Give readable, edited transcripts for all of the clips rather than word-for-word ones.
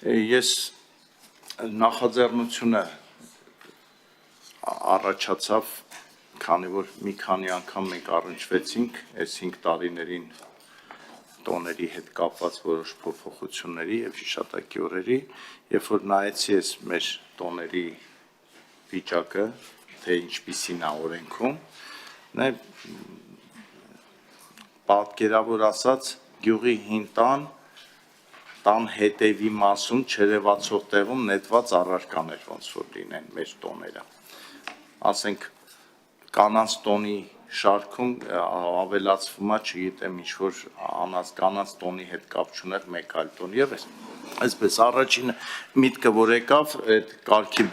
Ես նախաձեռնությունը առաջացավ, քանի որ մի քանի անգամ մենք առնչվեցինք այս 5 տարիներին տոների հետ կապված որոշ փոփոխությունների եւ հիշատակի օրերի, երբ որ նայեցի ես մեր տոների վիճակը, թե ինչպիսին է օրենքում, պատկերավոր ասած, գյուղի հին տան հետևի մասում չերևացող տեղում նետված առարկաներ ոնց որ լինեն մեր տոները։ Ասենք կանանց տոնի շարքում ավելացվում է, չգիտեմ, ինչ-որ կանանց տոնի հետ կապ չուներ մեկ այլ տոն եւ այսպես առաջին միտքը որ եկավ այդ կարգի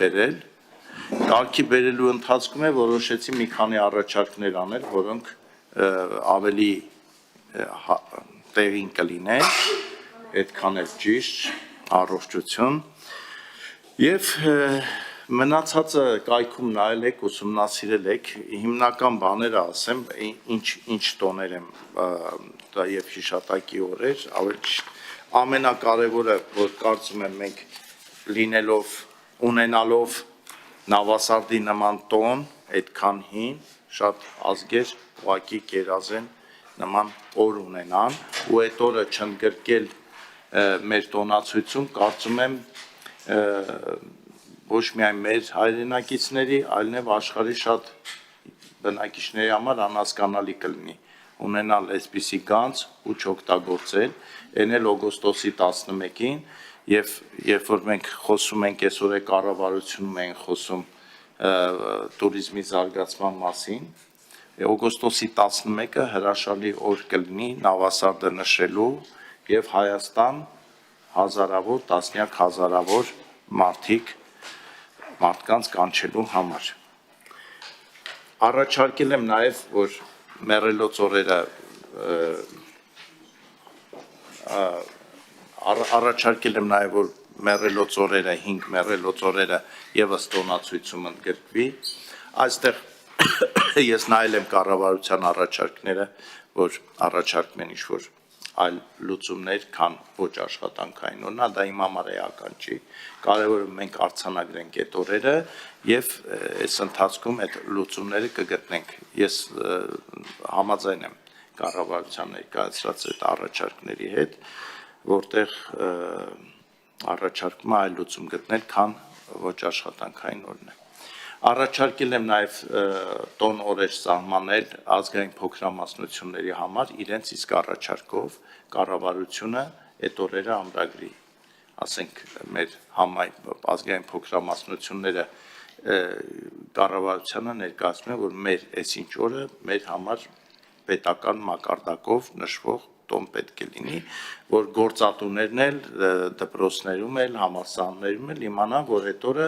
բերելու ընթացքում որոշեցի մի քանի առաջարկներ անել, որոնք ավելի տեղին կլինեն, այդքան էլ ճիշտ առողջություն եւ մնացածը կայքում նայել եք, ուսումնասիրել եք, հիմնական բաները ասեմ, ինչ տոներ եմ եւ հիշատակի օրեր, ավելի ամենակարևորը, որ կարծում եմ մենք ունենալով նավասարդի նման տոն, այդքան հին, շատ ազգեր ուղղակի կերազեն նման օր ունենան ու այդ օրը չընդգրկել մեր տոնացույցում, կարծում եմ ոչ միայն մեր հայրենակիցների, այլև աշխարհի շատ բնակիչների համար անհասկանալի կլինի ունենալ այսպիսի գանձ ու չօգտագործել, այն էլ օգոստոսի 11-ին եւ երբ որ մենք խոսում ենք այսօր կառավարությունում ենք խոսում туриզմի զարգացման մասին, օգոստոսի 11-ը հրաշալի օր կլինի նավասարդը նշելու եւ Հայաստան հազարավոր, տասնյակ հազարավոր մարդկանց կանչելու համար։ Առաջարկել եմ նաեւ, որ մեռելոց օրերը մեռելոց օրերը 5 մեռելոց օրերը եւս տոնացույցում ընդգրկվի։ Այստեղ ես նայել եմ կառավարության առաջարկները, որ առաջարկում են ինչ-որ այլ լուծումներ, քան ոչ աշխատանքային օրնա, դա իմ համար էական չի։ Կարևորը մենք արձանագրենք այդ օրերը եւ այս ընթացքում այդ լուծումները կգտնենք։ Ես համաձայն եմ կառավարության ներկայացրած այդ առաջարկների հետ, որտեղ առաջարկում է այլ լուծում գտնել, քան ոչ աշխատանքային օրն է։ Առաջարկել եմ նաև տոն օրեր սահմանել ազգային փոքրամասնությունների համար իրենց իսկ առաջարկով կառավարությունը այդ օրերը ամրագրի, ասենք մեր ազգային փոքրամասնությունները կառավարությանը ներկայացնում են, որ մեր այսինչ օրը մեր համար պետական մակարդակով նշվող տոն պետք է լինի, որ գործատուներն էլ դպրոցներում էլ համալսարաններում էլ իմանան, որ այդ օրը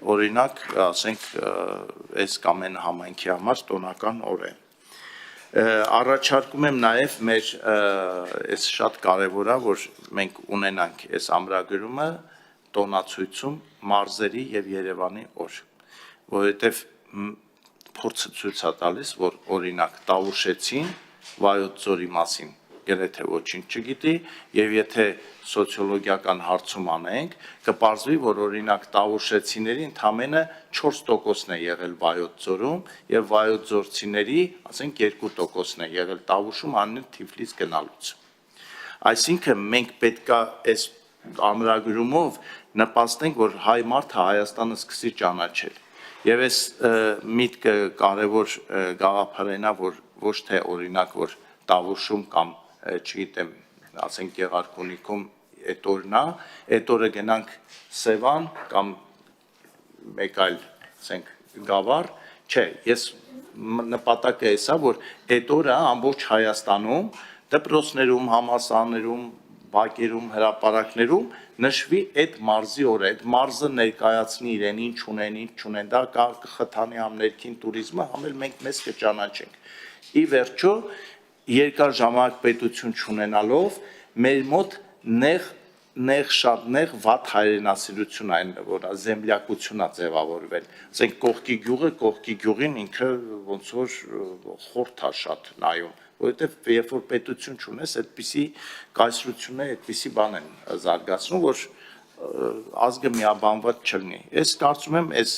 օրինակ, ասենք, այս կամ այն համայնքի համար տոնական օր է։ Առաջարկում եմ նաև մեր այս շատ կարևոր է, որ մենք ունենանք այս ամրագրումը տոնացույցում մարզերի եւ Երևանի օր, որովհետեւ փորձը ցույց է տալիս, որ օրինակ Տավուշեցին Վայոց ձորի մասին գրեթե ոչինչ չգիտի եւ եթե սոցիոլոգիական հարցում անենք, կպարզվի, որ օրինակ տավուշեցիների ընդամենը 4%-ն է եղել Վայոց ձորում եւ Վայոց ձորցիների, ասենք 2%-ն է եղել Տավուշում անեն Թիֆլիս գնալուց։ Այսինքն մենք պետքա այս ամրագրումով նպաստենք, որ հայ մարդը Հայաստանը սկսի ճանաչել։ Եվ այս միտքը կարևոր գաղափարն է, որ ոչ թե օրինակ որ Տավուշում կամ չգիտեմ, ասենք Գեղարքունիքում այդ օրն է, այդ օրը գնանք Սևան կամ մեկ այլ, ասենք, Գավառ, չէ, ես նպատակը էսա, որ այդ օրը ամբողջ Հայաստանում, դպրոցներում, համալսարաններում, բակերում, հրապարակներում նշվի այդ մարզի օրը, այդ մարզը ներկայացնի իրեն ինչ ունեն, ինչ չունեն, դա կխթանի համ ներքին туриզմը, համ էլ մենք մեզ կճանաչենք։ Ի վերջո երկար ժամանակ պետություն չունենալով մեր մոտ շատ նեղ վատ հայրենասիրություն այն, որ զեմլյակություն է ձևավորվել։ Ասենք կողքի գյուղին ինքը ոնց որ խորթ է շատ նայում, որովհետև երբ որ պետություն չունես, այդպիսի կայսրություններ, այդպիսի բան են զարգացնում, որ ազգը միաբանված չլինի։ Ես կարծում եմ, այս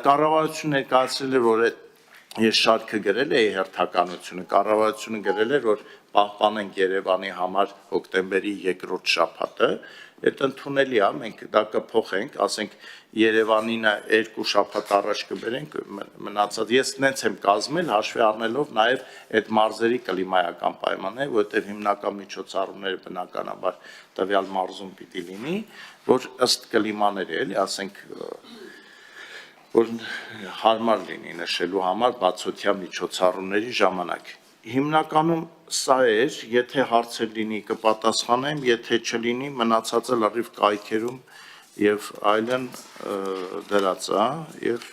կառավարությունը ներկայացրել է, որ ես շարքը գրել էի հերթականությունը, կառավարությունը գրել էր, որ պահպանենք Երևանի համար հոկտեմբերի 2-րդ շաբաթը, այդ ընդունելի է, մենք դա կփոխենք, ասենք Երևանին 2 շաբաթ առաջ կբերենք, մնացած ես նենց եմ կազմել, հաշվի առնելով նաև այդ մարզերի կլիմայական պայմանները, որովհետև հիմնական միջոցառումները բնականաբար տվյալ մարզում պիտի լինի, որ ըստ կլիմաների էլի, ասենք որ հարմար լինի նշելու համար բացօթյա միջոցառումների ժամանակ։ Հիմնականում սա էր, եթե հարցեր լինի կպատասխանեմ, եթե չլինի մնացածը լրիվ կայքերում եւ այլն դրած է, եւ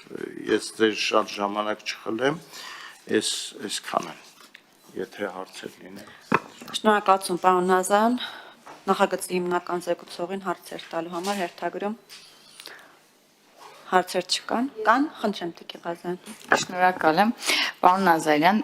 ես ձեր շատ ժամանակ չխլեմ, այսքան է, եթե հարցեր լինեն։ Շնորհակալություն, պարոն Նազարյան, նախագծի հիմնական զեկուցողին հարցեր տալու համար հերթագրում հարցեր չկան, կան, խնդրեմ Տիկին Ղազարյան։ Շնորհակալ եմ, պարոն Նազարյան,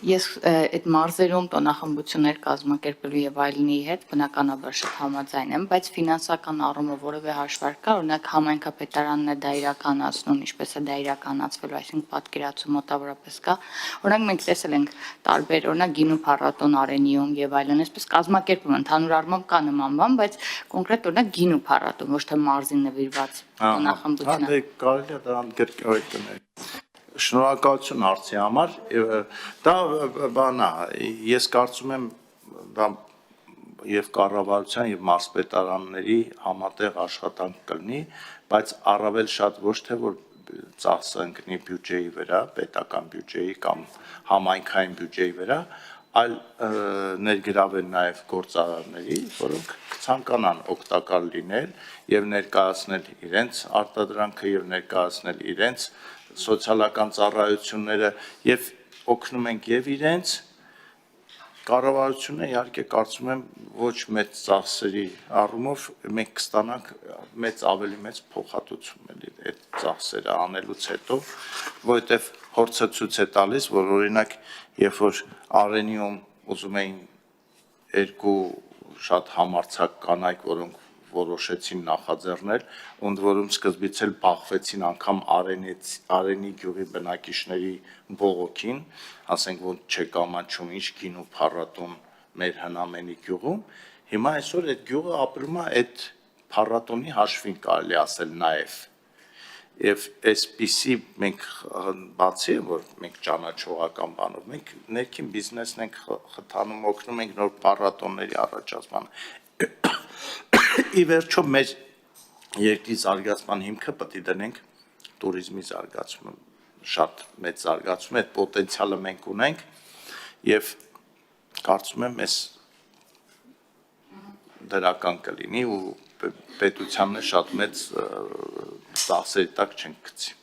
ես այդ մարզերում տոնախմբություններ կազմակերպելու եւ այլնի հետ բնականաբար շատ համաձայն եմ, բայց ֆինանսական առումով որևէ հաշվարկ կա, օրինակ համայնքապետարանն է դա իրականացնում, ինչպես է դա իրականացվելու, այսինքն պատկերացում մոտավորապես կա։ Օրինակ մենք տեսել ենք տարբեր, օրինակ գինու փառատոն Արենիում եւ այլն, այսպես կազմակերպում ընդհանուր առմամբ կա նման բան, բայց կոնկրետ օրինակ գինու փառատոն, ոչ թե մարզին նվիրված տոնախմբությունը։ Կարելի է դրան գրկնել։ Շնորհակալություն հարցի համար, դա բան է, ես կարծում եմ դա եւ կառավարության եւ մարզպետարանների համատեղ աշխատանք կլինի, բայց առավել շատ ոչ թե որ ծախսը ընկնի բյուջեի վրա, պետական բյուջեի կամ համայնքային բյուջեի վրա, այլ ներգրավել նաև գործարարների, որոնք ցանկանան օգտակար լինել եւ ներկայացնել իրենց արտադրանքը եւ ներկայացնել իրենց սոցիալական ծառայությունները եւ օգնում ենք եւ իրենց կառավարությունը իհարկե կարծում եմ ոչ մեծ ծախսերի առումով մենք կստանանք ավելի մեծ փոխհատուցում էլի այդ ծախսերը անելուց հետո, որովհետեւ փորձը ցույց է տալիս, որ օրինակ երբ որ Արենիում ուզում էին երկու շատ համարձակ կանայք, որոնք որոշեցին նախաձեռնել, ընդ որում սկզբից էլ բախվեցին անգամ Արենի գյուղի բնակիչների բողոքին, ասենք որ չեկամանչում ինչ գինու փառատոն մեր հնամենի գյուղում, հիմա այսօր այդ գյուղը ապրում է այդ փառատոնի հաշվին կարելի ասել նաև Եվ այսպիսի մենք բացի որ մենք ճանաչողական բանով, մենք ներքին բիզնեսն ենք խթանում, օգնում ենք նոր փառատոների առաջացման։ Ի վերջո մեր երկրի զարգացման հիմքը պետք է դնենք туриզմի զարգացումը, շատ մեծ զարգացում է, այդ պոտենցիալը մենք ունենք եւ կարծում եմ այս դրական կլինի ու պետությանն շատ մեծ ծախսերի տակ չենք գցի։